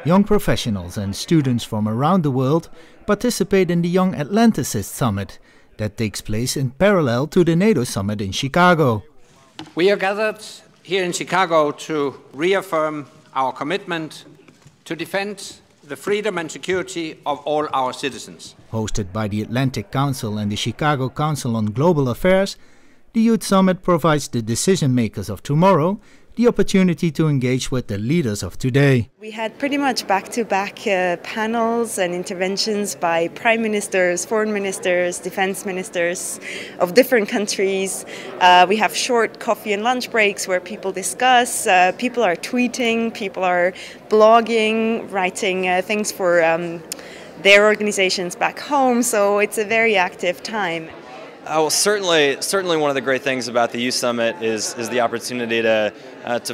Young professionals and students from around the world participate in the Young Atlanticist Summit that takes place in parallel to the NATO Summit in Chicago. We are gathered here in Chicago to reaffirm our commitment to defend the freedom and security of all our citizens. Hosted by the Atlantic Council and the Chicago Council on Global Affairs, the Youth Summit provides the decision makers of tomorrow the opportunity to engage with the leaders of today. We had pretty much back-to-back panels and interventions by prime ministers, foreign ministers, defense ministers of different countries. We have short coffee and lunch breaks where people discuss. People are tweeting, people are blogging, writing things for their organizations back home. So it's a very active time. Well, certainly one of the great things about the Youth Summit is the opportunity to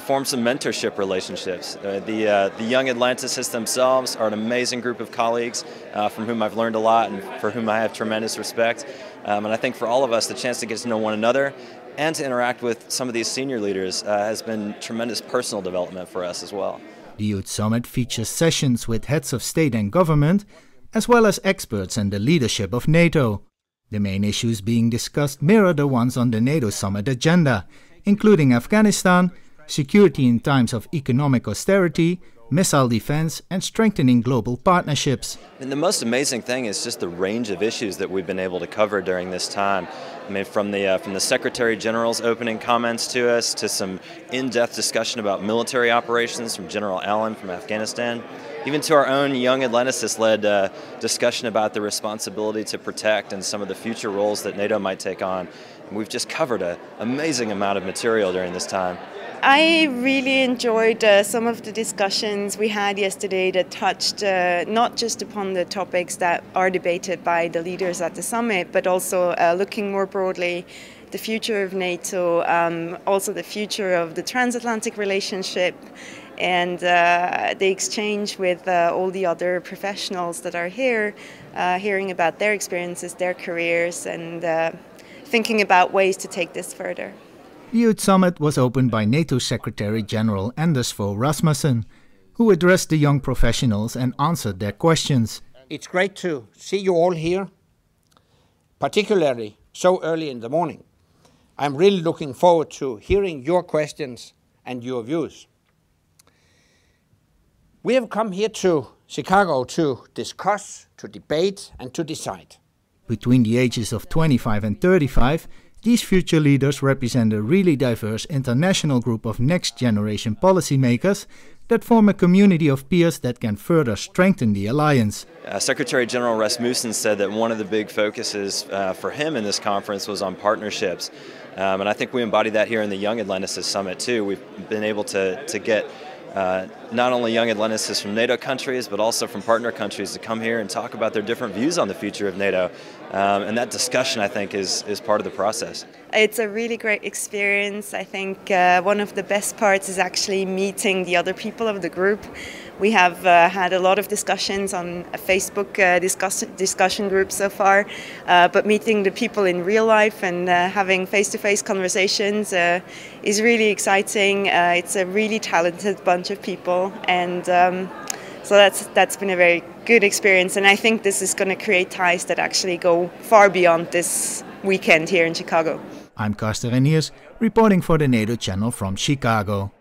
form some mentorship relationships. The Young Atlanticists themselves are an amazing group of colleagues from whom I've learned a lot and for whom I have tremendous respect. And I think for all of us, the chance to get to know one another and to interact with some of these senior leaders has been tremendous personal development for us as well. The Youth Summit features sessions with heads of state and government, as well as experts and the leadership of NATO. The main issues being discussed mirror the ones on the NATO Summit agenda, including Afghanistan, security in times of economic austerity, missile defense and strengthening global partnerships. And the most amazing thing is just the range of issues that we've been able to cover during this time. I mean, from the Secretary General's opening comments to us, to some in-depth discussion about military operations from General Allen from Afghanistan, even to our own Young Atlanticist-led discussion about the responsibility to protect and some of the future roles that NATO might take on. And we've just covered an amazing amount of material during this time. I really enjoyed some of the discussions we had yesterday that touched not just upon the topics that are debated by the leaders at the summit, but also looking more broadly the future of NATO, also the future of the transatlantic relationship, and the exchange with all the other professionals that are here, hearing about their experiences, their careers, and thinking about ways to take this further. The Youth Summit was opened by NATO Secretary General Anders Fogh Rasmussen, who addressed the young professionals and answered their questions. It's great to see you all here, particularly so early in the morning. I'm really looking forward to hearing your questions and your views. We have come here to Chicago to discuss, to debate and to decide. Between the ages of 25 and 35, these future leaders represent a really diverse international group of next-generation policymakers that form a community of peers that can further strengthen the alliance. Secretary General Rasmussen said that one of the big focuses for him in this conference was on partnerships. And I think we embody that here in the Young Atlanticist Summit too. We've been able to get not only young Atlanticists from NATO countries, but also from partner countries to come here and talk about their different views on the future of NATO. And that discussion, I think, is part of the process. It's a really great experience. I think one of the best parts is actually meeting the other people of the group. We have had a lot of discussions on a Facebook discussion group so far, but meeting the people in real life and having face-to-face conversations is really exciting. It's a really talented bunch of people, and so that's been a very good experience, and I think this is going to create ties that actually go far beyond this weekend here in Chicago. I'm Karsten Reniers, reporting for the NATO channel from Chicago.